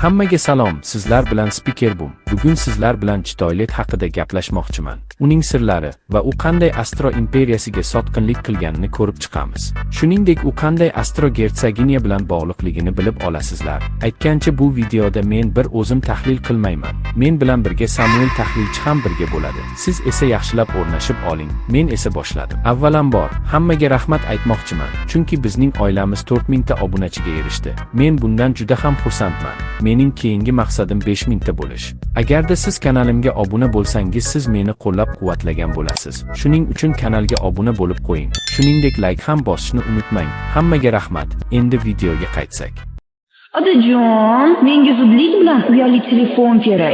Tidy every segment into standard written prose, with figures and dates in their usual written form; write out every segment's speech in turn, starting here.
Hammaga salom, sizlar bilan Speaker Boom. Bugun sizlar bilan Chitoylet haqida gaplashmoqchiman. Uning sirlari va u qanday Astro imperiyasiga sotqinlik qilganini ko'rib chiqamiz. Shuningdek, u qanday Astro Gertsaginiya bilan bog'liqligini bilib olasizlar. Aytgancha bu videoda men bir o'zim tahlil qilmayman. Men bilan birga Samuel tahlilchi ham birga bo'ladi. Siz esa yaxshilab o'rnashib oling. Men esa boshladim. Avvalambor, hammaga rahmat aytmoqchiman, chunki bizning oilamiz 4000 ta obunachiga erishdi. Men bundan juda ham xursandman. Mening keyingi maqsadim 5000 ta bo'lish. Agarda siz kanalimga obuna bo'lsangiz, siz meni qo'llab-quvvatlagan bo'lasiz. Shuning uchun kanalga obuna bo'lib qo'ying. Shuningdek, like ham bosishni unutmang. Hammaga rahmat. Endi videoga qaytsak. Otajon, menga zudlik bilan uyali telefon kerak.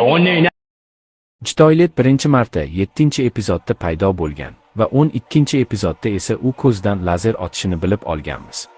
Chitoylet birinchi marta 7-epizodda paydo bo'lgan va 12-epizodda esa u ko'zdan lazer otishini bilib olganmiz.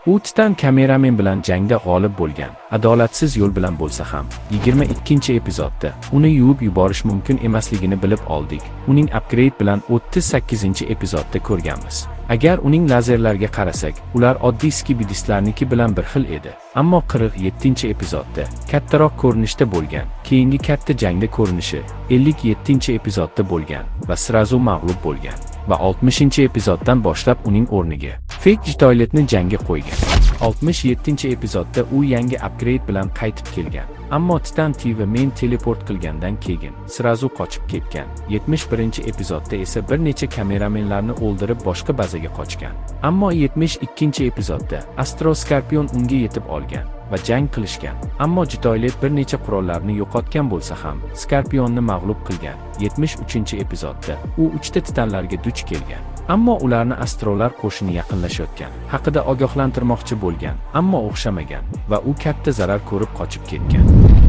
U Titan kameramen bilan jangda g'olib bo'lgan. Adolatsiz yo'l bilan bo'lsa ham 22-epizodda uni yuvib yuborish mumkin emasligini bilib oldik. Uning upgrade bilan 38-epizodda ko'rganmiz. Agar uning lazerlarga qarasak, ular oddiy skibidistlarniki bilan bir xil edi. Ammo 47-epizodda kattaroq ko'rinishda bo'lgan. Keyingi katta jangda ko'rinishi 57-epizodda bo'lgan va sirazu mag'lub bo'lgan. Va 60-epizoddan boshlab uning o'rniga Fake Chitoyletni jangga qo'ygan. 67-epizodda u yangi upgrade bilan qaytib kelgan. Ammo Titan TV men teleport qilgandan keyin sirazu qochib ketgan. 71-epizodda esa bir necha kameramenlarni o'ldirib boshqa bazaga qochgan. Ammo 72-epizodda Astro Scorpion unga yetib olgan va jang qilishgan. Ammo Chitoylet bir necha qurollarni yo'qotgan bo'lsa ham Scorpionni mag'lub qilgan. 73-epizodda u 3 ta titanlarga duch kelgan. Ammo ularni astrolar qo'shini yaqinlashayotgan haqida ogohlantirmoqchi bo'lgan, ammo o'xshamagan va u katta zarar ko'rib qochib ketgan.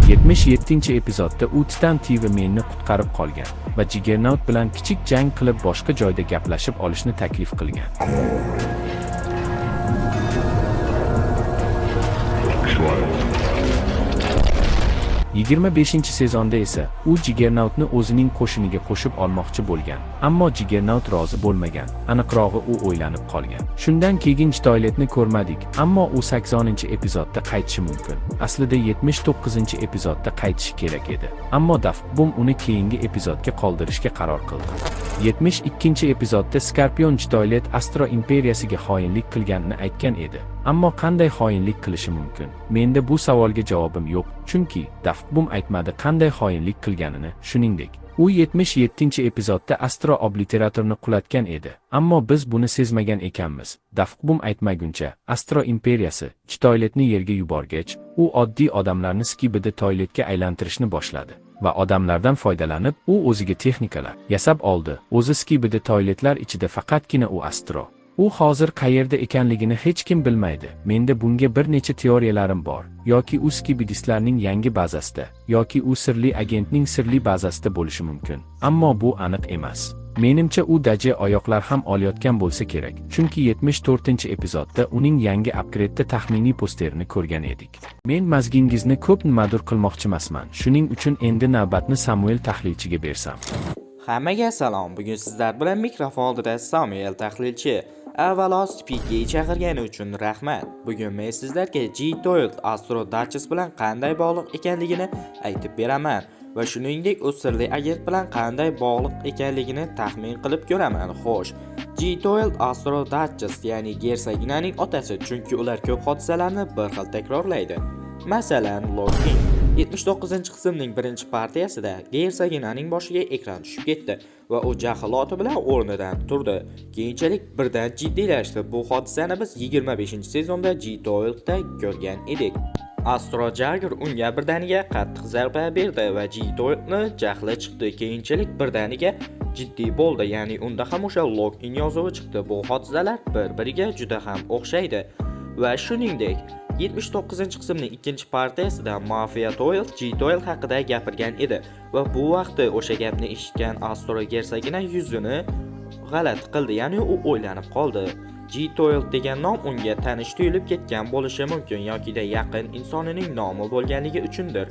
77-epizodda u Titan TV menni qutqarib qolgan va Juggernaut bilan kichik jang qilib boshqa joyda gaplashib olishni taklif qilgan. 25-sezonda esa u Juggernautni o'zining qo'shiniga qo'shib olmoqchi bo'lgan, ammo Juggernaut rozi bo'lmagan. Aniqrog'i u o'ylanib qolgan. Shundan keyin Chitoyletni ko'rmadik, ammo u 80-epizodda qaytishi mumkin. Aslida 79-epizodda qaytishi kerak edi, ammo Daft Boom uni keyingi epizodga qoldirishga qaror qildi. 72-epizodda Scorpion Chitoylet Astro imperiyasiga xoinlik qilganini aytgan edi. Ammo qanday xoinlik qilishi mumkin? Menda bu savolga javobim yo'q, chunki Daft Boom aytmadi qanday xoinlik qilganini. Shuningdek, u 77-epizodda Astro obliteratorni qulatgan edi, ammo biz buni sezmagan ekanmiz. Daft Boom aytmaguncha Astro imperiyasi Chitoyletni yerga yuborgach, u oddiy odamlarni skibidi toyletga aylantirishni boshladi va odamlardan foydalanib, u o'ziga texnikalar yasab oldi. O'zi skibidi toyletlar ichida faqatgina u Astro. U hozir qayerda ekanligini hech kim bilmaydi. Menda bunga bir necha teoriyalarim bor. Yoki u skibidistlarning yangi bazasida, yoki u sirli agentning sirli bazasida bo'lishi mumkin. Ammo bu aniq emas. Menimcha u daje oyoqlar ham olayotgan bo'lsa kerak, chunki 74-epizodda uning yangi upgrade'da taxminiy posterini ko'rgan edik. Men mazgingizni ko'p nimadir qilmoqchimasman. Shuning uchun endi navbatni Samuel tahlilchiga bersam. Hammaga salom. Bugun sizlar bilan mikrofon oldida Samuel tahlilchi. Avvalo Speak'ga chaqirgani uchun rahmat. Bugun men sizlarga Chitoylet Astro Duchess bilan qanday bog'liq ekanligini aytib beraman va shuningdek u sirli agent bilan qanday bog'liq ekanligini taxmin qilib ko'raman. Xo'sh, Chitoylet Astro Duchess ya'ni Gersaginaning otasi, chunki ular ko'p hodisalarni bir xil takrorlaydi. Masalan, Loki 79-qismning birinchi partiyasida Gersaginaning boshiga ekran tushib ketdi va u jahloti bilan o'rnidan turdi. Keyinchalik birdan jiddiylashdi. Bu hodisani biz 25-sezonda Chitoyletda ko'rgan edik. Astro Jagger unga birdaniga qattiq zarba berdi va Chitoyletni jahli chiqdi. Keyinchalik birdaniga jiddiy bo'ldi, ya'ni unda ham o'sha Lokin yozuvi chiqdi. Bu hodisalar bir-biriga juda ham o'xshaydi. Va shuningdek 79-qismning ikkinchi partiyasida Mafia Toylet Chitoylet haqida gapirgan edi va bu vaqtda o'sha gapni eshitgan Astro Gersagina yuzini g'alati qildi, ya'ni u o'ylanib qoldi. Chitoylet degan nom unga tanish tuyulib ketgan bo'lishi mumkin yoki yaqin insonining nomi bo'lganligi uchundir.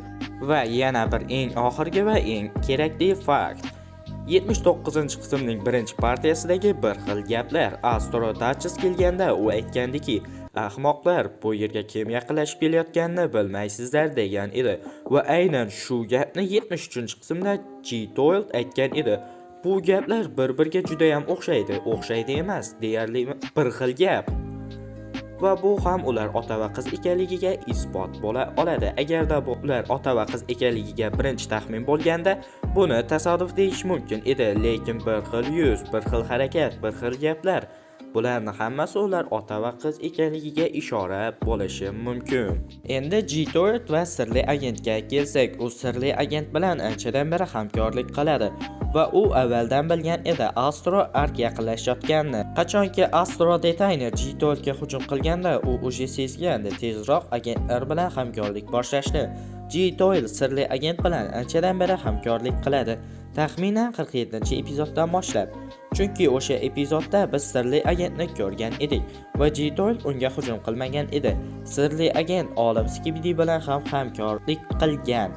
Va yana bir eng oxirgi va eng kerakli fakt. 79-qismning birinchi partiyasidagi bir xil gaplar. Astro Duchess kelganda u aytgandiki, ahmoqlar, bu yerga kim yaqinlashib kelayotganini bilmaysizlar degan edi va aynan shu gapni 73-qismda G. Doyle aytgan edi. Bu gaplar bir-biriga juda ham o'xshaydi emas, deyarli bir xil gap. Va bu ham ular ota va qiz ekanligiga isbot bo'la oladi. Agarda bu ular ota va qiz ekanligiga birinchi taxmin bo'lganda, buni tasodif deyish mumkin edi, lekin bir xil yuz, bir xil harakat, bir xil gaplar. Bularning hammasi ular ota va qiz ekanligiga ishora bo'lishi mumkin. Endi G. Doyle va sirli agentga kelsak, u sirli agent bilan anchadan beri hamkorlik qiladi va u avvaldan bilgan edi Astro Ark yaqinlashayotganini. Qachonki Astro Detainer G. Doyle'ga hujum qilganda, u o'sha sezgandi tezroq agentlar bilan hamkorlik boshlashni. G. Doyle sirli agent bilan anchadan beri hamkorlik qiladi, taxminan 47-epizoddan boshlab. Chunki o'sha epizodda biz sirli agentni ko'rgan edik va G. Doyle unga hujum qilmagan edi. Sirli agent olim Skibidi bilan ham hamkorlik qilgan,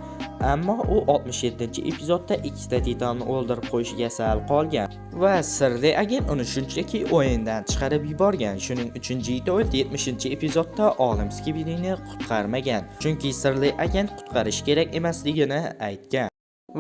ammo u 67-epizodda ikkita titonni o'ldirib qo'yishiga sal qolgan va sirli agent uni shunchaki o'yindan chiqarib yuborgan. Shuning uchun G. Doyle 70-epizodda olim Skibidini qutqarmagan, chunki sirli agent qutqarish kerak emasligini aytgan.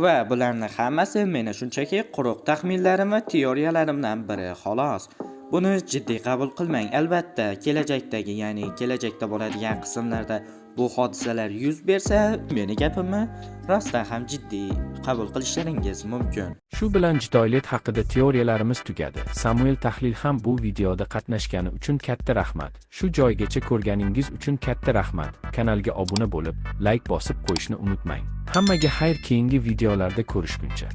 Va bularning hammasi meni shunchaki quruq taxminlarim va teoriyalarimdan biri xolos. Buni jiddiy qabul qilmang. Albatta, kelajakdagi, ya'ni kelajakda bo'ladigan qismlarda bu hodisalar yuz bersa, meni gapimni rostdan ham jiddiy qabul qilishlaringiz mumkin. Shu bilan jitoylik haqida teoriyalarimiz tugadi. Samuel Tahlil ham bu videoda qatnashgani uchun katta rahmat. Shu joygacha ko'rganingiz uchun katta rahmat. Kanalga obuna bo'lib, like bosib qo'yishni unutmang. Hammaga xayr, keyingi videolarda ko'rishguncha.